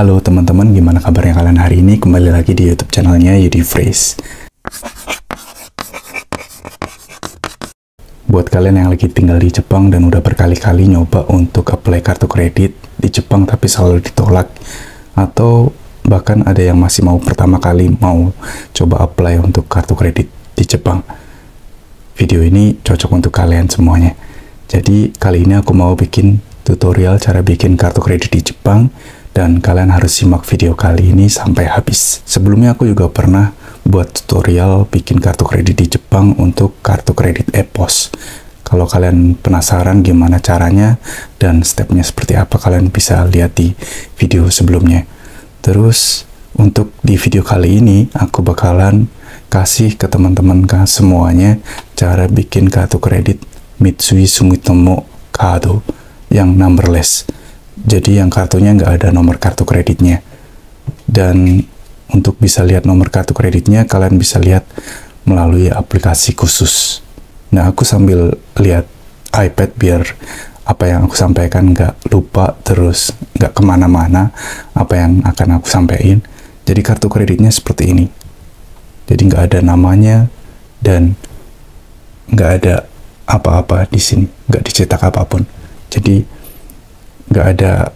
Halo teman-teman, gimana kabarnya kalian hari ini? Kembali lagi di YouTube channelnya Yudifreeze. Buat kalian yang lagi tinggal di Jepang dan udah berkali-kali nyoba untuk apply kartu kredit di Jepang tapi selalu ditolak, atau bahkan ada yang masih mau pertama kali mau coba apply untuk kartu kredit di Jepang, video ini cocok untuk kalian semuanya. Jadi kali ini aku mau bikin tutorial cara bikin kartu kredit di Jepang, dan kalian harus simak video kali ini sampai habis. Sebelumnya aku juga pernah buat tutorial bikin kartu kredit di Jepang untuk kartu kredit e-pos. Kalau kalian penasaran gimana caranya dan stepnya seperti apa, kalian bisa lihat di video sebelumnya. Terus untuk di video kali ini aku bakalan kasih ke teman-teman semuanya cara bikin kartu kredit Mitsui Sumitomo Kado yang numberless. Jadi yang kartunya nggak ada nomor kartu kreditnya. Dan untuk bisa lihat nomor kartu kreditnya, kalian bisa lihat melalui aplikasi khusus. Nah, aku sambil lihat iPad biar apa yang aku sampaikan nggak lupa, terus nggak kemana-mana apa yang akan aku sampaikan. Jadi kartu kreditnya seperti ini. Jadi nggak ada namanya dan nggak ada apa-apa di sini, nggak dicetak apapun. Jadi nggak ada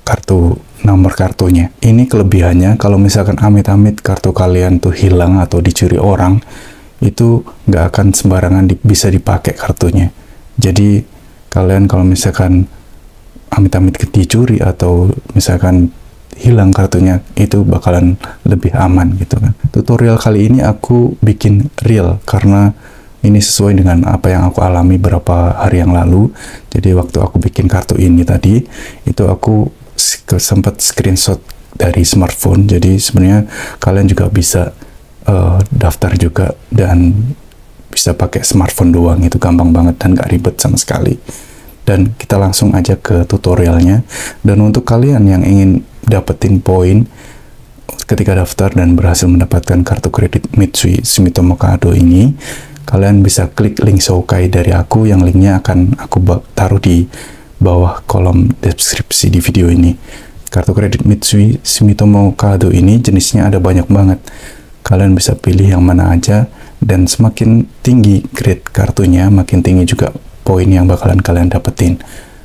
kartu nomor kartunya. Ini kelebihannya kalau misalkan amit-amit kartu kalian tuh hilang atau dicuri orang, itu nggak akan sembarangan bisa dipakai kartunya. Jadi kalian kalau misalkan amit-amit dicuri atau misalkan hilang kartunya, itu bakalan lebih aman gitu kan. Tutorial kali ini aku bikin real karena ini sesuai dengan apa yang aku alami beberapa hari yang lalu. Jadi waktu aku bikin kartu ini tadi, itu aku sempat screenshot dari smartphone. Jadi sebenarnya kalian juga bisa daftar juga dan bisa pakai smartphone doang. Itu gampang banget dan gak ribet sama sekali. Dan kita langsung aja ke tutorialnya. Dan untuk kalian yang ingin dapetin poin ketika daftar dan berhasil mendapatkan kartu kredit Mitsui Sumitomo Kado ini, kalian bisa klik link Shoukai dari aku, yang linknya akan aku taruh di bawah kolom deskripsi di video ini. Kartu kredit Mitsui Sumitomo Kado ini jenisnya ada banyak banget. Kalian bisa pilih yang mana aja, dan semakin tinggi grade kartunya, makin tinggi juga poin yang bakalan kalian dapetin.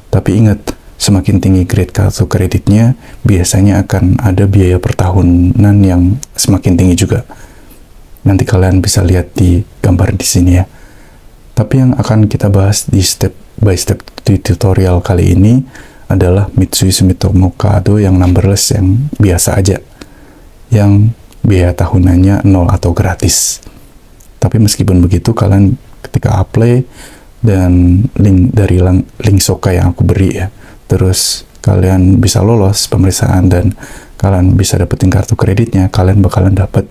Tapi ingat, semakin tinggi grade kartu kreditnya, biasanya akan ada biaya per tahunan yang semakin tinggi juga. Nanti kalian bisa lihat di gambar di sini ya. Tapi yang akan kita bahas di step by step di tutorial kali ini adalah Mitsui Sumitomo Kado yang numberless, yang biasa aja, yang biaya tahunannya 0 atau gratis. Tapi meskipun begitu, kalian ketika apply dan link dari link Shoukai yang aku beri ya, terus kalian bisa lolos pemeriksaan dan kalian bisa dapetin kartu kreditnya, kalian bakalan dapat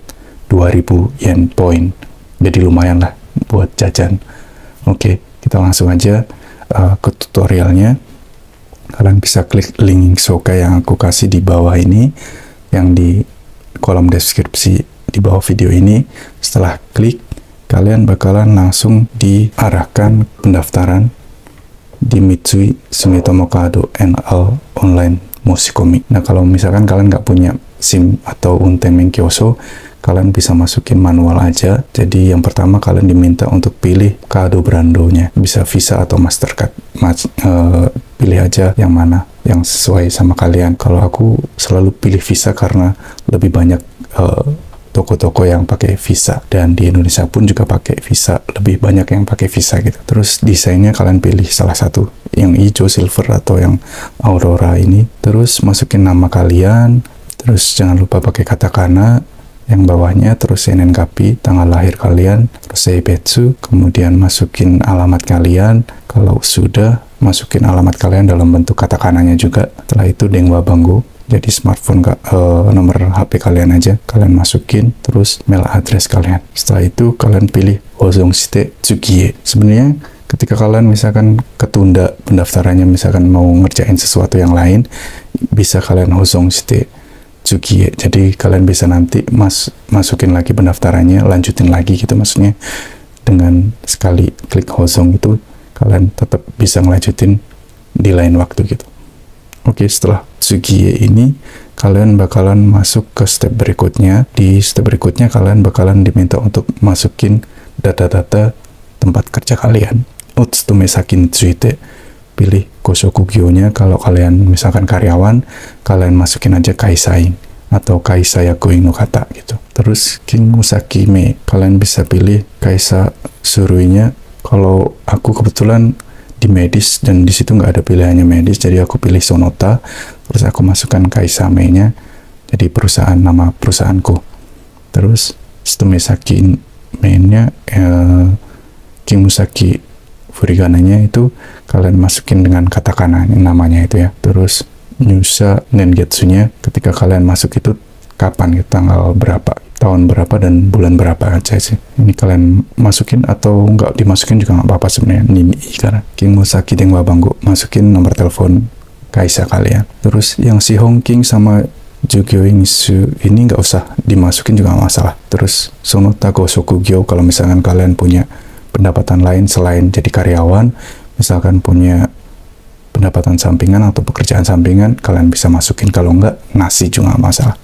2000 yen poin. Jadi lumayan lah buat jajan. Oke, kita langsung aja ke tutorialnya. Kalian bisa klik link Shoukai yang aku kasih di bawah ini, yang di kolom deskripsi di bawah video ini. Setelah klik, kalian bakalan langsung diarahkan pendaftaran di Mitsui Sumitomo Kado NL Online Musikomi. Nah, kalau misalkan kalian nggak punya SIM atau Untemen Kyoso, kalian bisa masukin manual aja. Jadi yang pertama kalian diminta untuk pilih kado brandonya, bisa Visa atau Mastercard. Pilih aja yang mana yang sesuai sama kalian. Kalau aku selalu pilih Visa karena lebih banyak toko-toko yang pakai Visa, dan di Indonesia pun juga pakai Visa, lebih banyak yang pakai Visa gitu. Terus desainnya kalian pilih salah satu, yang hijau, silver, atau yang aurora ini. Terus masukin nama kalian, terus jangan lupa pakai katakana yang bawahnya, terus NNKP, tanggal lahir kalian, terus Seibetsu, kemudian masukin alamat kalian. Kalau sudah, masukin alamat kalian dalam bentuk katakananya juga. Setelah itu Dengwa Banggo, jadi smartphone nomor HP kalian aja kalian masukin, terus mail address kalian. Setelah itu kalian pilih Hozong Shite Tsukiye. Sebenarnya ketika kalian misalkan ketunda pendaftarannya, misalkan mau ngerjain sesuatu yang lain, bisa kalian Hozong Shite Tsukiye. Jadi kalian bisa nanti masukin lagi pendaftarannya, lanjutin lagi gitu. Maksudnya dengan sekali klik Hozong itu kalian tetap bisa ngelanjutin di lain waktu gitu. Oke, setelah Tsukiye ini kalian bakalan masuk ke step berikutnya. Di step berikutnya kalian bakalan diminta untuk masukin data-data tempat kerja kalian. Utsume saki ni tsuite, pilih Gosokugyo-nya. Kalau kalian misalkan karyawan, kalian masukin aja kaisain atau kaisa yakuin no kata gitu. Terus Kinmusaki me, kalian bisa pilih kaisa suruinya. Kalau aku kebetulan di medis dan di situ nggak ada pilihannya medis, jadi aku pilih Sonota. Terus aku masukkan kaisa me-nya, jadi perusahaan, nama perusahaanku. Terus Tsutomesaki me-nya Kinmusaki furigananya itu kalian masukin dengan katakana namanya itu ya. Terus Nyusa Nengetsu-nya ketika kalian masuk itu kapan gitu, tanggal berapa, tahun berapa, dan bulan berapa aja sih. Ini kalian masukin atau nggak dimasukin juga nggak apa-apa sebenarnya. Nini karena Kinmusaki Denwa Banggo, masukin nomor telepon kaisa kalian. Terus yang si Hongking sama Jugyoingsu ini nggak usah dimasukin juga nggak masalah. Terus Sonota Gosokugyo, kalau misalkan kalian punya pendapatan lain selain jadi karyawan, misalkan punya pendapatan sampingan atau pekerjaan sampingan, kalian bisa masukin. Kalau enggak, nasi juga nggak masalah.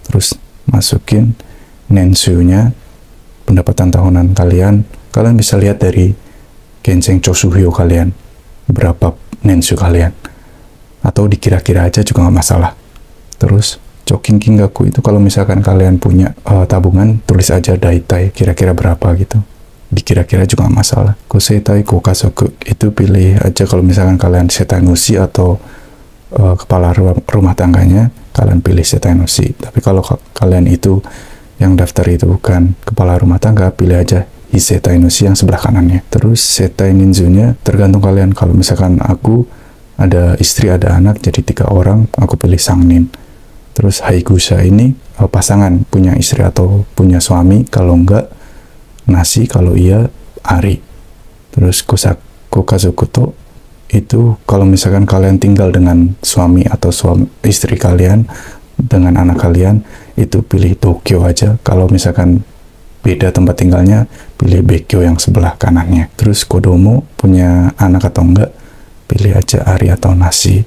Terus masukin nensu-nya, pendapatan tahunan kalian. Kalian bisa lihat dari Genseng Chosuhyo kalian, berapa nensu kalian, atau dikira-kira aja juga nggak masalah. Terus Chokin Kingaku itu kalau misalkan kalian punya tabungan, tulis aja daitai, kira-kira berapa gitu, dikira-kira juga nggak masalah. Kosetai Kokasoku itu pilih aja kalau misalkan kalian setanushi atau kepala rumah tangganya, kalian pilih setanushi. Tapi kalau kalian itu yang daftar itu bukan kepala rumah tangga, pilih aja hisetainushi yang sebelah kanannya. Terus setai ninzu-nya tergantung kalian. Kalau misalkan aku ada istri ada anak jadi 3 orang, aku pilih sangnin. Terus haigusa ini pasangan, punya istri atau punya suami. Kalau enggak nasi, kalau iya ari. Terus kokazoku to itu kalau misalkan kalian tinggal dengan suami atau istri kalian dengan anak kalian, itu pilih Tokyo aja. Kalau misalkan beda tempat tinggalnya, pilih Bekyo yang sebelah kanannya. Terus kodomo, punya anak atau enggak, pilih aja ari atau nasi.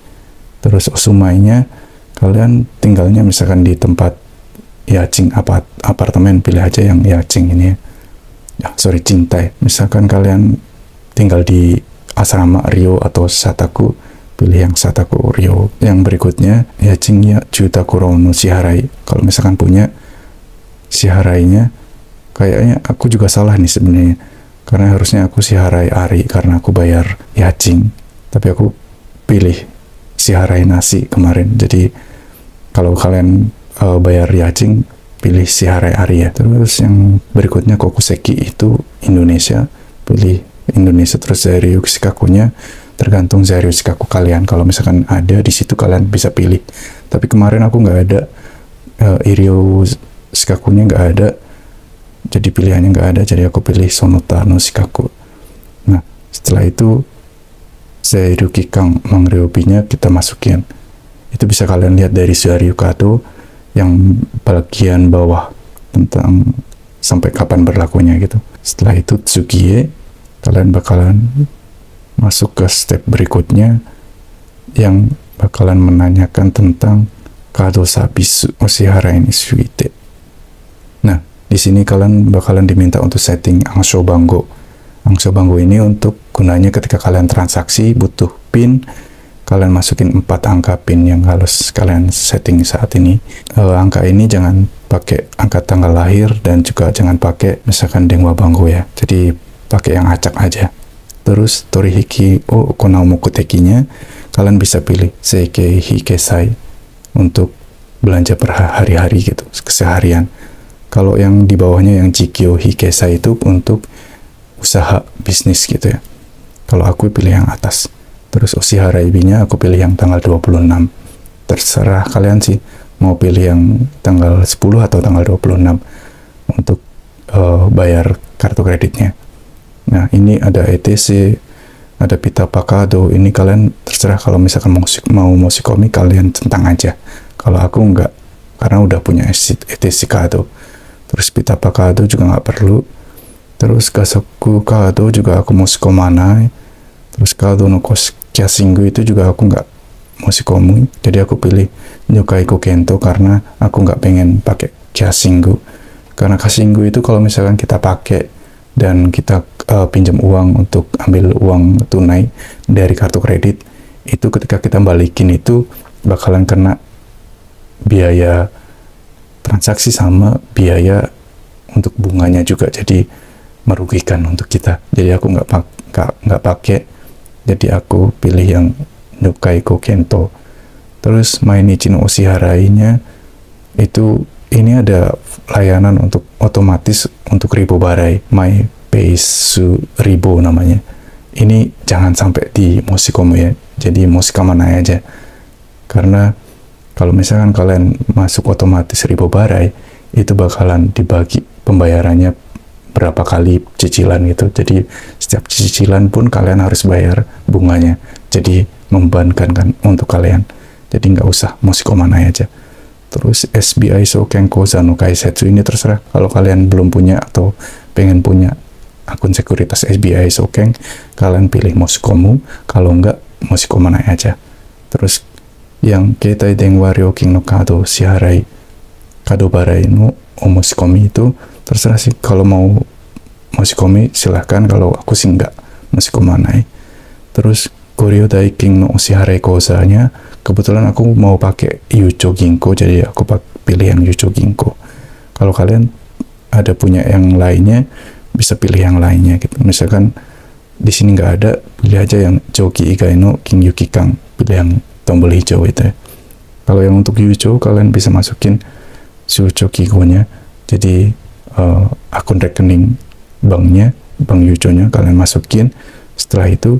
Terus osumainya, kalian tinggalnya misalkan di tempat yaching apartemen, pilih aja yang yaching ini ya. Cintai. Misalkan kalian tinggal di asrama Ryo atau Sataku, pilih yang Sataku Ryo. Yang berikutnya yaching ya Jutakuro no shiharai. Kalau misalkan punya shiharainya, kayaknya aku juga salah nih sebenarnya, karena harusnya aku shiharai ari karena aku bayar yaching, tapi aku pilih shiharai nasi kemarin. Jadi kalau kalian bayar yaching, pilih shiharai ari ya. Terus yang berikutnya kokuseki itu Indonesia, pilih Indonesia. Terus Zairyu Shikakunya tergantung Zairyu Shikaku kalian. Kalau misalkan ada di situ kalian bisa pilih. Tapi kemarin aku nggak ada, Iryo Shikakunya nggak ada, jadi pilihannya nggak ada. Jadi aku pilih Sonota no Shikaku. Nah setelah itu Zairyu Kikang Mangryobi-nya kita masukin. Itu bisa kalian lihat dari Zairyu Kado yang bagian bawah tentang sampai kapan berlakunya gitu. Setelah itu Tsukiye, kalian bakalan masuk ke step berikutnya yang bakalan menanyakan tentang kado sabisu oshiharai ni suite. Nah, di sini kalian bakalan diminta untuk setting Ansho Bango. Ansho Bango ini untuk gunanya ketika kalian transaksi butuh PIN, kalian masukin 4 angka PIN yang harus kalian setting saat ini. Angka ini jangan pakai angka tanggal lahir dan juga jangan pakai misalkan Denwa Bango ya. Jadi pakai yang acak aja. Terus Torihiki o Konaomoku-tekinya kalian bisa pilih Seikei Hikesai untuk belanja per hari-hari gitu, keseharian. Kalau yang di bawahnya yang Jikyo Hikesai itu untuk usaha bisnis gitu ya. Kalau aku pilih yang atas. Terus Oshiharaibi-nya aku pilih yang tanggal 26. Terserah kalian sih mau pilih yang tanggal 10 atau tanggal 26 untuk bayar kartu kreditnya. Nah ini ada ETC, ada Pita Pakado. Ini kalian terserah, kalau misalkan mau Moshikomi kalian centang aja. Kalau aku enggak, karena udah punya ETC Kado. Terus Pita Pakado juga nggak perlu. Terus Gasoku Kado juga aku Moshikomanai. Terus Kado no Kyasingu itu juga aku nggak Moshikomi. Jadi aku pilih Nyukai Kokento karena aku nggak pengen pakai Kashingu. Karena Kashingu itu kalau misalkan kita pakai dan kita pinjam uang untuk ambil uang tunai dari kartu kredit, itu ketika kita balikin itu bakalan kena biaya transaksi sama biaya untuk bunganya juga, jadi merugikan untuk kita. Jadi aku nggak pakai, jadi aku pilih yang Nyukai Kokento. Terus Mainichi no Oshiharainya itu, ini ada layanan untuk otomatis untuk Ribo Barai, My Peisu Ribo namanya. Ini jangan sampai di Mosikomu ya, jadi Mosikamanai aja. Karena kalau misalkan kalian masuk otomatis Ribo Barai, itu bakalan dibagi pembayarannya berapa kali cicilan gitu. Jadi setiap cicilan pun kalian harus bayar bunganya. Jadi membebankan kan untuk kalian. Jadi nggak usah Mosikomanai aja. Terus SBI Souken Koza no Kaisetsu ini terserah. Kalau kalian belum punya atau pengen punya akun sekuritas SBI Souken, kalian pilih Mosikomu. Kalau nggak, Mosikomanai aja. Terus yang Keitai Denwa Ryokin no Kado Shiharai Kado Barai no Omoshikomi itu terserah sih. Kalau mau Moshikomi silahkan, kalau aku sih nggak Mosikomanai. Terus Goryo Daikin no Oshiharai Koza-nya kebetulan aku mau pakai Yucho Ginko, jadi aku pilih yang Yucho Ginko. Kalau kalian ada punya yang lainnya, bisa pilih yang lainnya gitu. Misalkan di sini nggak ada, pilih aja yang Joki Igai no King Yuki Kang, pilih yang tombol hijau itu ya. Kalau yang untuk Yucho, kalian bisa masukin Shucho Kigo-nya, jadi akun rekening banknya, bank Yucho-nya kalian masukin. Setelah itu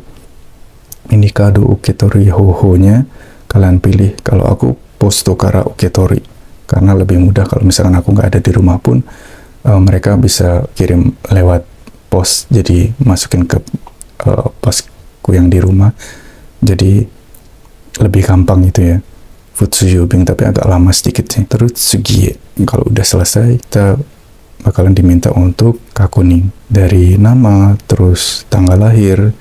ini kado uketori hoho-nya kalian pilih. Kalau aku posto kara uketori karena lebih mudah. Kalau misalkan aku nggak ada di rumah pun mereka bisa kirim lewat pos, jadi masukin ke posku yang di rumah, jadi lebih gampang gitu ya. Futsu Yubing, tapi agak lama sedikit sih. Terus Sugie, kalau udah selesai kita bakalan diminta untuk kakuning dari nama, terus tanggal lahir,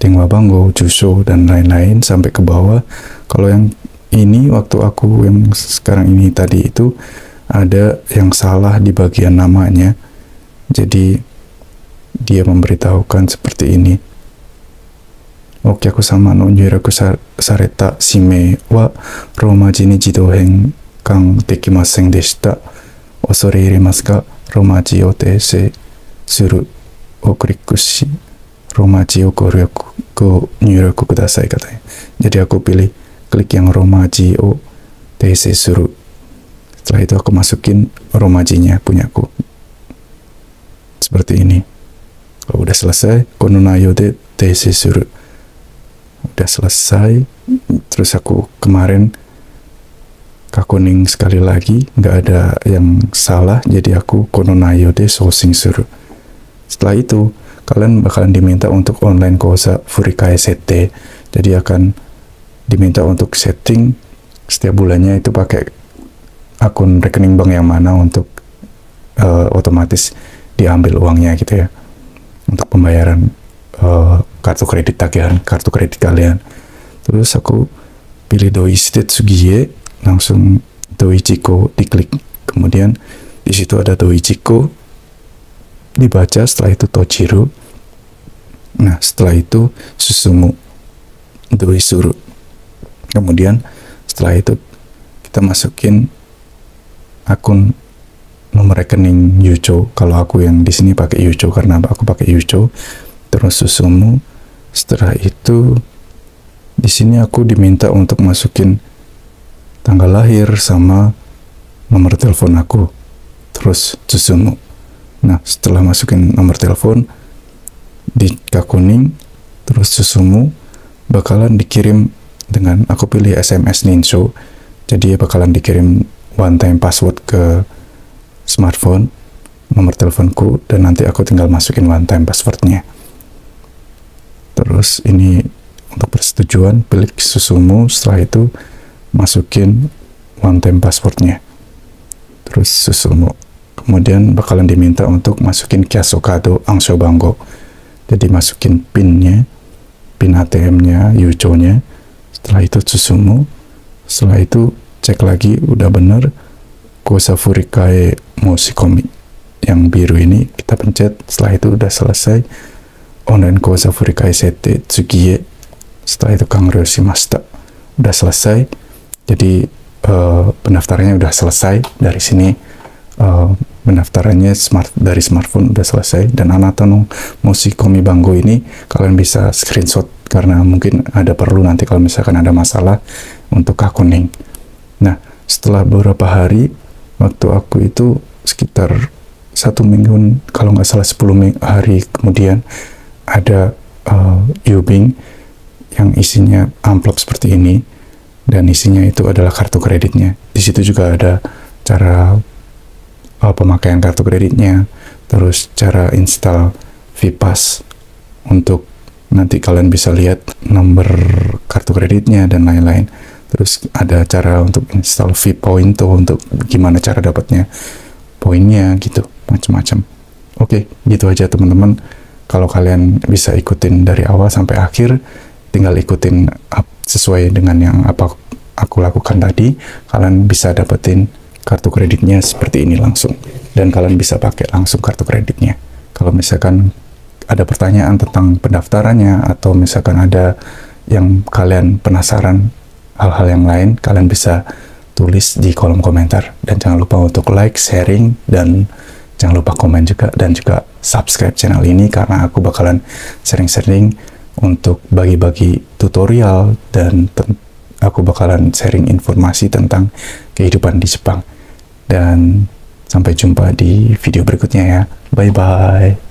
Denwa Bango, Jusho, dan lain-lain sampai ke bawah. Kalau yang ini waktu aku yang sekarang ini tadi itu ada yang salah di bagian namanya, jadi dia memberitahukan seperti ini. Oke, aku sama no nyuraku sareta shime wa romaji ni jidou henkan dekimasen deshita. Osore iremasu ka? Romaji o teisei suru o klik shi Romaji o nyuraku kudasai katanya. Jadi aku pilih klik yang Romaji o teisei suru. Setelah itu aku masukin Romajinya punyaku. Seperti ini. Kalau udah selesai, kono nayo de teisei suru. Udah selesai. Terus aku kemarin kakuning sekali lagi, nggak ada yang salah, jadi aku kono nayo de sousing suru. Setelah itu kalian bakalan diminta untuk online koza furikae sette. Jadi akan diminta untuk setting setiap bulannya itu pakai akun rekening bank yang mana untuk otomatis diambil uangnya gitu ya, untuk pembayaran kartu kredit tagihan kartu kredit kalian. Terus aku pilih Doi Shite Tsugie, langsung Doi Chiko diklik, kemudian di situ ada Doi Chiko, dibaca, setelah itu Tochiro. Nah, setelah itu Susumu Doi Suru. Kemudian setelah itu kita masukin akun nomor rekening Yucho. Kalau aku yang di sini pakai Yucho karena aku pakai Yucho. Terus Susumu. Setelah itu di sini aku diminta untuk masukin tanggal lahir sama nomor telepon aku. Terus Susumu. Nah, setelah masukin nomor telepon di kakuning, terus Susumu, bakalan dikirim dengan aku pilih SMS Ninsho. Jadi bakalan dikirim one time password ke smartphone, nomor teleponku, dan nanti aku tinggal masukin one time passwordnya. Terus ini untuk persetujuan, pilih Susumu, setelah itu masukin one time passwordnya. Terus Susumu. Kemudian bakalan diminta untuk masukin Kyaso Kado Ansho Bango. Jadi masukin pinnya, pin ATM-nya, Yucho-nya. Setelah itu Susumu. Setelah itu cek lagi udah bener. Kosa Furikae Moshikomi yang biru ini kita pencet. Setelah itu udah selesai. Online Kosa Furikae Sete Tsugie. Setelah itu Kangryo shimashita. Udah selesai. Jadi pendaftarannya udah selesai. Dari sini pendaftarannya dari smartphone udah selesai. Dan Anata no Moshikomi Bango ini kalian bisa screenshot karena mungkin ada perlu nanti kalau misalkan ada masalah untuk kuning. Nah, setelah beberapa hari, waktu aku itu sekitar 1 minggu, kalau nggak salah 10 hari kemudian, ada Yubing yang isinya amplop seperti ini, dan isinya itu adalah kartu kreditnya. Di situ juga ada cara pemakaian kartu kreditnya, terus cara install VPass untuk nanti kalian bisa lihat nomor kartu kreditnya dan lain-lain. Terus ada cara untuk install V-Point untuk gimana cara dapatnya poinnya gitu, macam-macam. Oke, gitu aja teman-teman. Kalau kalian bisa ikutin dari awal sampai akhir, tinggal ikutin sesuai dengan yang apa aku lakukan tadi, kalian bisa dapetin kartu kreditnya seperti ini langsung. Dan kalian bisa pakai langsung kartu kreditnya. Kalau misalkan ada pertanyaan tentang pendaftarannya, atau misalkan ada yang kalian penasaran hal-hal yang lain, kalian bisa tulis di kolom komentar. Dan jangan lupa untuk like, sharing, dan jangan lupa komen juga, dan juga subscribe channel ini karena aku bakalan sering-sering untuk bagi-bagi tutorial, dan aku bakalan sharing informasi tentang kehidupan di Jepang. Dan sampai jumpa di video berikutnya ya. Bye-bye.